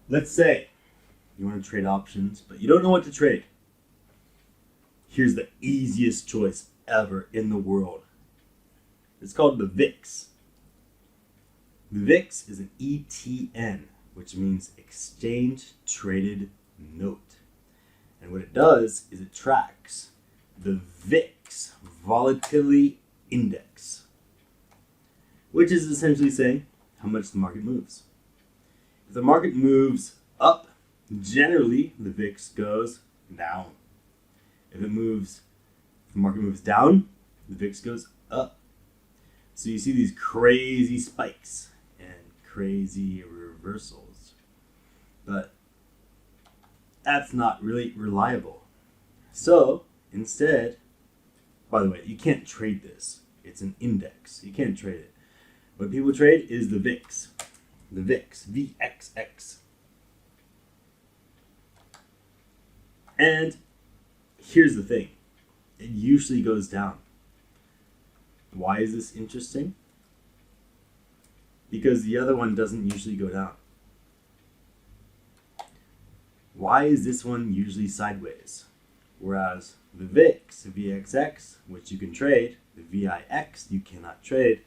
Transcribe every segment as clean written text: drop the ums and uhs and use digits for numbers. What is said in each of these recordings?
Let's say you want to trade options, but you don't know what to trade. Here's the easiest choice ever in the world. It's called the VIX. The VIX is an ETN, which means Exchange Traded Note. And what it does is it tracks the VIX Volatility Index, which is essentially saying how much the market moves. If the market moves up, generally the VIX goes down. If the market moves down, the VIX goes up. So you see these crazy spikes and crazy reversals. But that's not really reliable. So instead, by the way, you can't trade this. It's an index. You can't trade it. What people trade is the VIX. The VIX, VXX. And here's the thing. It usually goes down. Why is this interesting? Because the other one doesn't usually go down. Why is this one usually sideways? Whereas the VIX, the VXX, which you can trade, the VIX you cannot trade.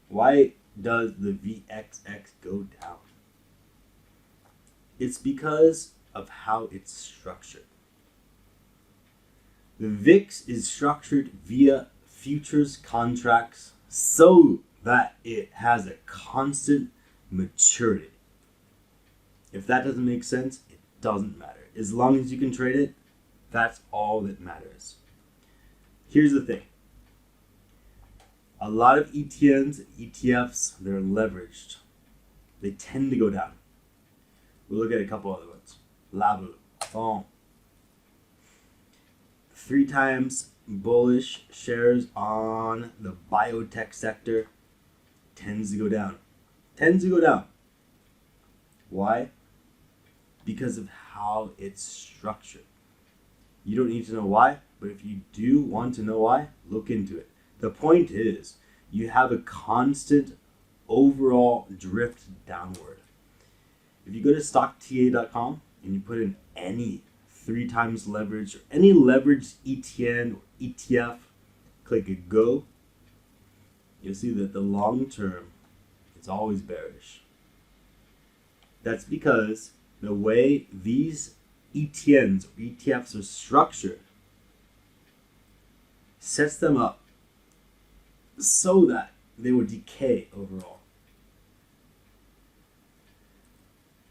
Why does the VXX go down? It's because of how it's structured. The VIX is structured via futures contracts so that it has a constant maturity. If that doesn't make sense, it doesn't matter. As long as you can trade it, that's all that matters. Here's the thing. A lot of ETNs, ETFs, they're leveraged. They tend to go down. We'll look at a couple other ones. Labu, Bon. 3 times bullish shares on the biotech sector tends to go down. Why? Because of how it's structured. You don't need to know why, but if you do want to know why, look into it. The point is, you have a constant overall drift downward. If you go to stockta.com and you put in any 3 times leverage or any leveraged ETN or ETF, click a go, you'll see that the long term is always bearish. That's because the way these ETNs or ETFs are structured sets them up so that they will decay overall.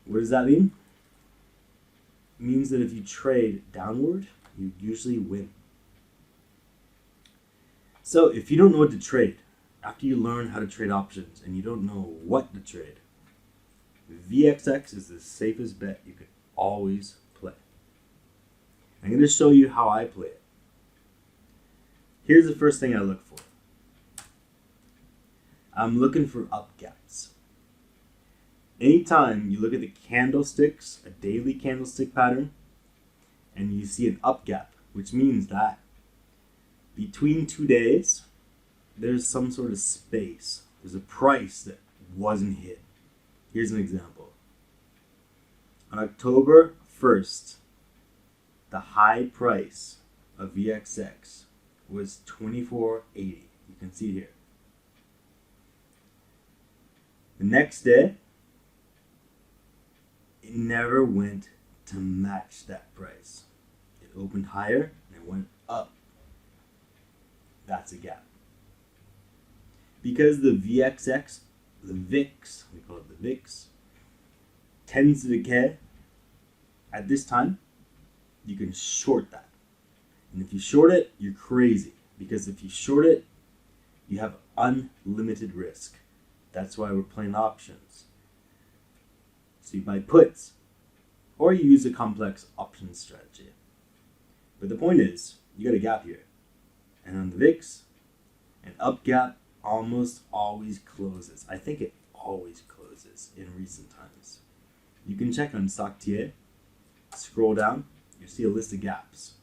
What does that mean? It means that if you trade downward, you usually win. So if you don't know what to trade, after you learn how to trade options and you don't know what to trade, VXX is the safest bet you could always play. I'm going to show you how I play it. Here's the first thing I look for. I'm looking for up gaps. Anytime you look at the candlesticks, a daily candlestick pattern, and you see an up gap, which means that between 2 days, there's some sort of space. There's a price that wasn't hit. Here's an example. On October 1st, the high price of VXX was $24.80. You can see here. The next day, it never went to match that price. It opened higher and it went up. That's a gap. Because the VXX, the VIX, we call it the VIX, tends to decay, at this time, you can short that. And if you short it, you're crazy. Because if you short it, you have unlimited risk. That's why we're playing options. So you buy puts, or you use a complex option strategy. But the point is, you got a gap here. And on the VIX, an up gap almost always closes. I think it always closes in recent times. You can check on StockTA, scroll down, you'll see a list of gaps.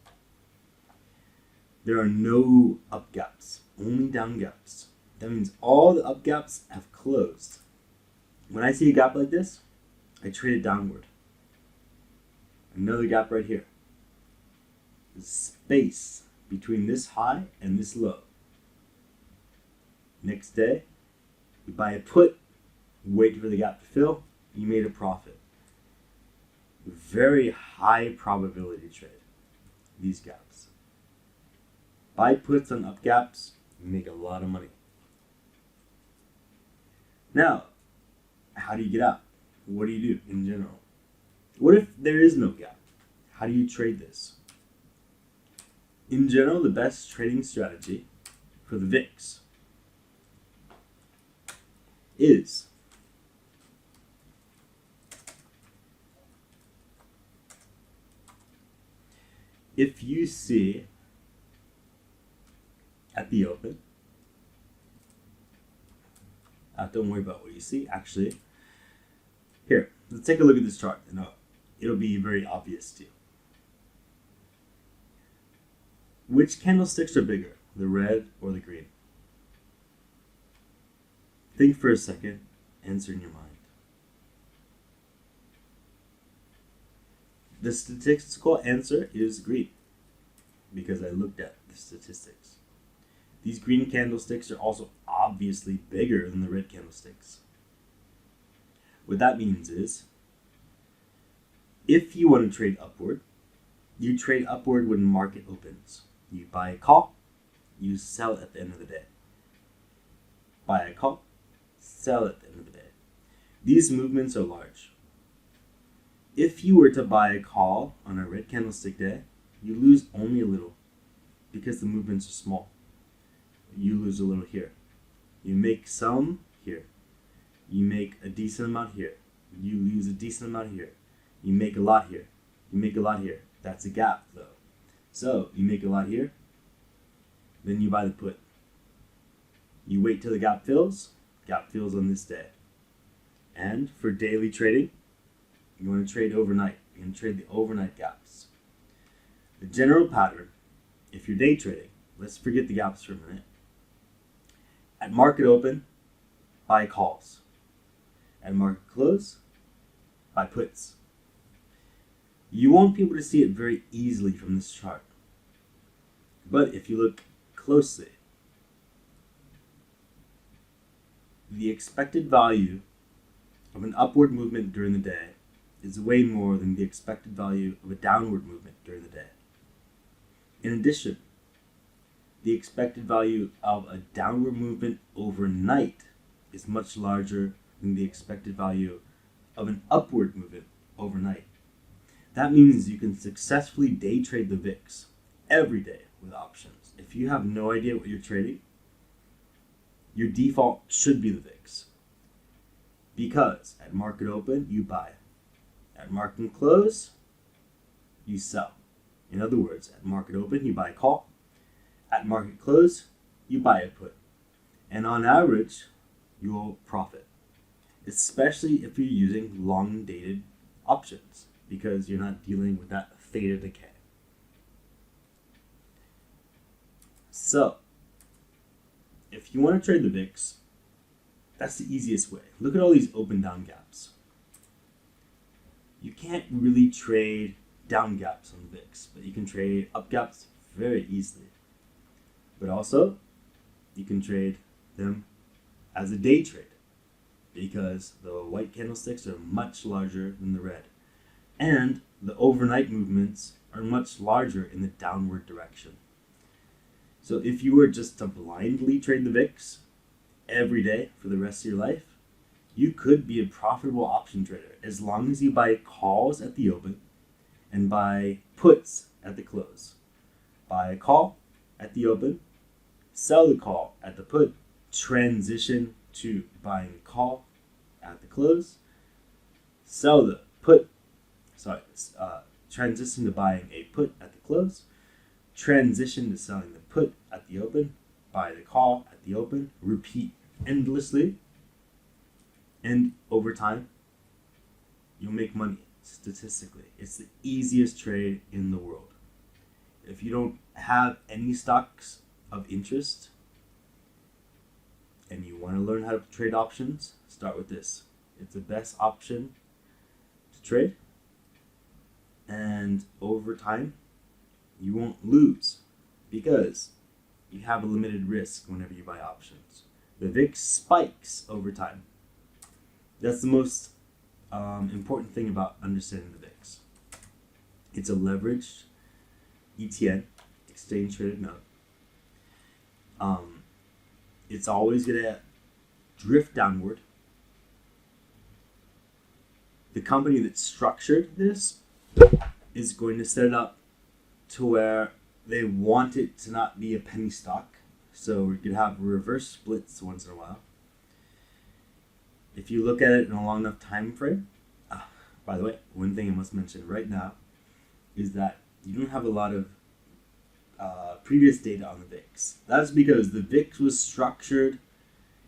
There are no up gaps, only down gaps. That means all the up gaps have closed. When I see a gap like this, I trade it downward. Another gap right here. The space between this high and this low. Next day, you buy a put, wait for the gap to fill, you made a profit. Very high probability trade, these gaps. Buy puts on up gaps, you make a lot of money. Now, how do you get out? What do you do in general? What if there is no gap? How do you trade this? In general, the best trading strategy for the VIX is if you see at the open, don't worry about what you see, actually. Here, let's take a look at this chart, and it'll be very obvious to you. Which candlesticks are bigger, the red or the green? Think for a second, answer in your mind. The statistical answer is green, because I looked at the statistics. These green candlesticks are also obviously bigger than the red candlesticks. What that means is, if you want to trade upward, you trade upward when market opens. You buy a call, you sell at the end of the day. Buy a call, sell at the end of the day. These movements are large. If you were to buy a call on a red candlestick day, you lose only a little because the movements are small. You lose a little here. You make some here. You make a decent amount here. You lose a decent amount here. You make a lot here. You make a lot here. That's a gap though. So you make a lot here, then you buy the put. You wait till the gap fills on this day. And for daily trading, you want to trade overnight. You can trade the overnight gaps. The general pattern, if you're day trading, let's forget the gaps for a minute. At market open, buy calls. At market close, buy puts. You won't be able to see it very easily from this chart. But if you look closely, the expected value of an upward movement during the day is way more than the expected value of a downward movement during the day. In addition, the expected value of a downward movement overnight is much larger than the expected value of an upward movement overnight. That means you can successfully day trade the VIX every day with options. If you have no idea what you're trading, your default should be the VIX. Because at market open, you buy. At market close, you sell. In other words, at market open, you buy a call. At market close, you buy a put. And on average, you'll profit. Especially if you're using long-dated options, because you're not dealing with that theta decay. So, if you want to trade the VIX, that's the easiest way. Look at all these open down gaps. You can't really trade down gaps on the VIX, but you can trade up gaps very easily. But also, you can trade them as a day trade, because the white candlesticks are much larger than the red. And the overnight movements are much larger in the downward direction. So if you were just to blindly trade the VIX every day for the rest of your life, you could be a profitable option trader as long as you buy calls at the open and buy puts at the close. Buy a call at the open, sell the call at the put, transition to buying a call at the close, sell the put, transition to buying a put at the close, transition to selling the put at the open, buy the call at the open, repeat endlessly, and over time, you'll make money statistically. It's the easiest trade in the world. If you don't have any stocks of interest and you want to learn how to trade options, start with this. It's the best option to trade, And over time, you won't lose because you have a limited risk whenever you buy options. The VIX spikes over time. That's the most important thing about understanding the VIX. It's a leveraged ETN, exchange traded note. It's always going to drift downward. The company that structured this is going to set it up to where they want it to not be a penny stock. So we could have reverse splits once in a while. If you look at it in a long enough time frame, by the way, one thing I must mention right now is that you don't have a lot of previous data on the VIX. That's because the VIX was structured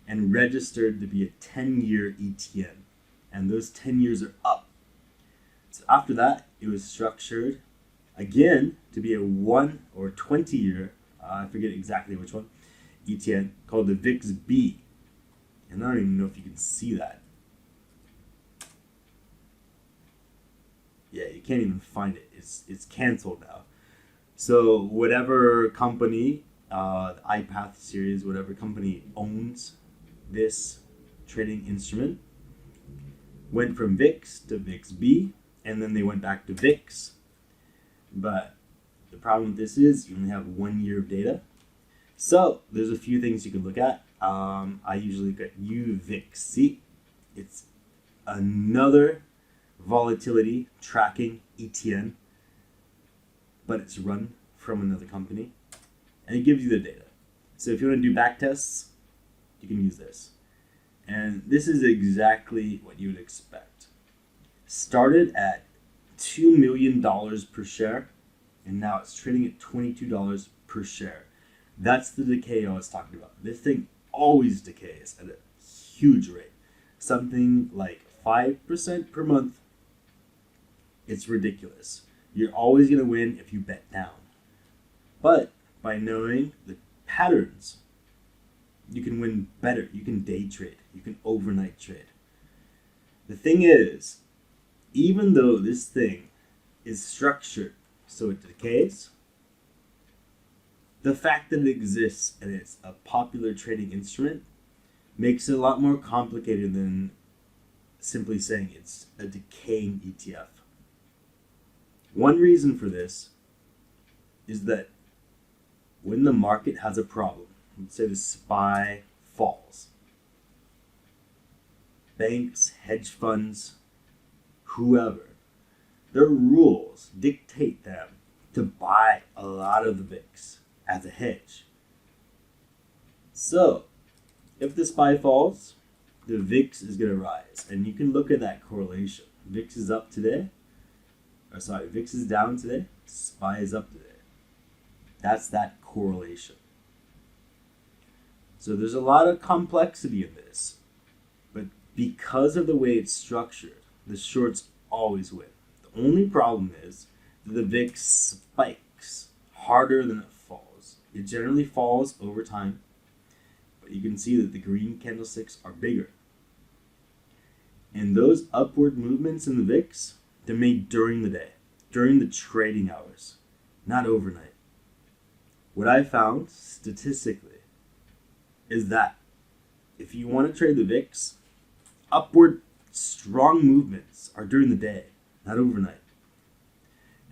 and registered to be a 10-year ETN. And those 10 years are up. So after that, it was structured again to be a 1 or 20-year, I forget exactly which one, ETN called the VIX-B. And I don't even know if you can see that. Yeah, you can't even find it. It's canceled now. So whatever company, the iPath series, whatever company owns this trading instrument, went from VIX to VIX-B, and then they went back to VIX. But the problem with this is you only have 1 year of data. So there's a few things you can look at. I usually look at UVIXC. It's another volatility tracking ETN, but it's run from another company, and it gives you the data. So if you want to do back tests, you can use this. And this is exactly what you would expect. Started at $2 million per share, and now it's trading at $22 per share. That's the decay I was talking about. This thing always decays at a huge rate. Something like 5% per month. It's ridiculous. You're always going to win if you bet down. But by knowing the patterns, you can win better. You can day trade. You can overnight trade. The thing is, even though this thing is structured so it decays, the fact that it exists and it's a popular trading instrument makes it a lot more complicated than simply saying it's a decaying ETF. One reason for this is that when the market has a problem, let's say the SPY falls, banks, hedge funds, whoever, their rules dictate them to buy a lot of the VIX as a hedge. So, if the SPY falls, the VIX is going to rise. And you can look at that correlation. VIX is up today. VIX is down today. SPY is up today. That's that correlation. So there's a lot of complexity in this. But because of the way it's structured, the shorts always win. The only problem is that the VIX spikes harder than it falls. It generally falls over time, but you can see that the green candlesticks are bigger. And those upward movements in the VIX, they're made during the day, during the trading hours, not overnight. What I found statistically is that if you want to trade the VIX, upward strong movements are during the day, not overnight.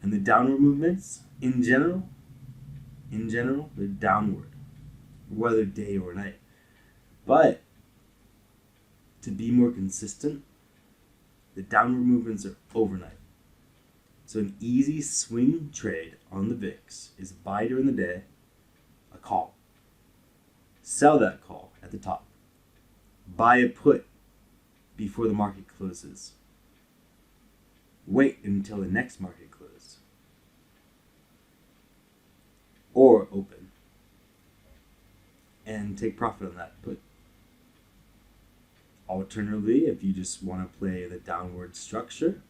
And the downward movements, in general, they're downward, whether day or night. But to be more consistent, the downward movements are overnight. So an easy swing trade on the VIX is buy during the day, a call. Sell that call at the top. Buy a put before the market closes. Wait until the next market close. Or open. And take profit on that put. Alternatively, if you just want to play the downward structure,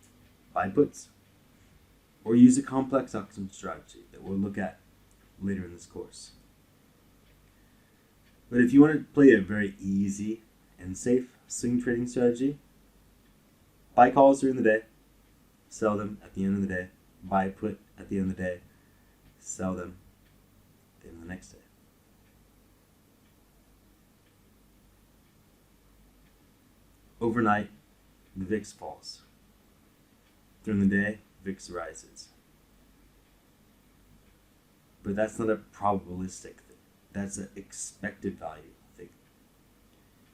buy puts. Or use a complex option strategy that we'll look at later in this course. But if you want to play a very easy and safe swing trading strategy, buy calls during the day, sell them at the end of the day, buy put at the end of the day, sell them at the end of the next day. Overnight, the VIX falls. During the day, VIX rises. But that's not a probabilistic thing. That's an expected value thing.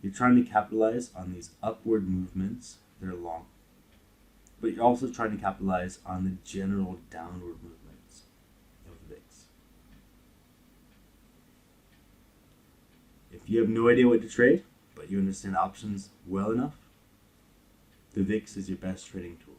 You're trying to capitalize on these upward movements that are long. But you're also trying to capitalize on the general downward movements of the VIX. If you have no idea what to trade, but you understand options well enough, the VIX is your best trading tool.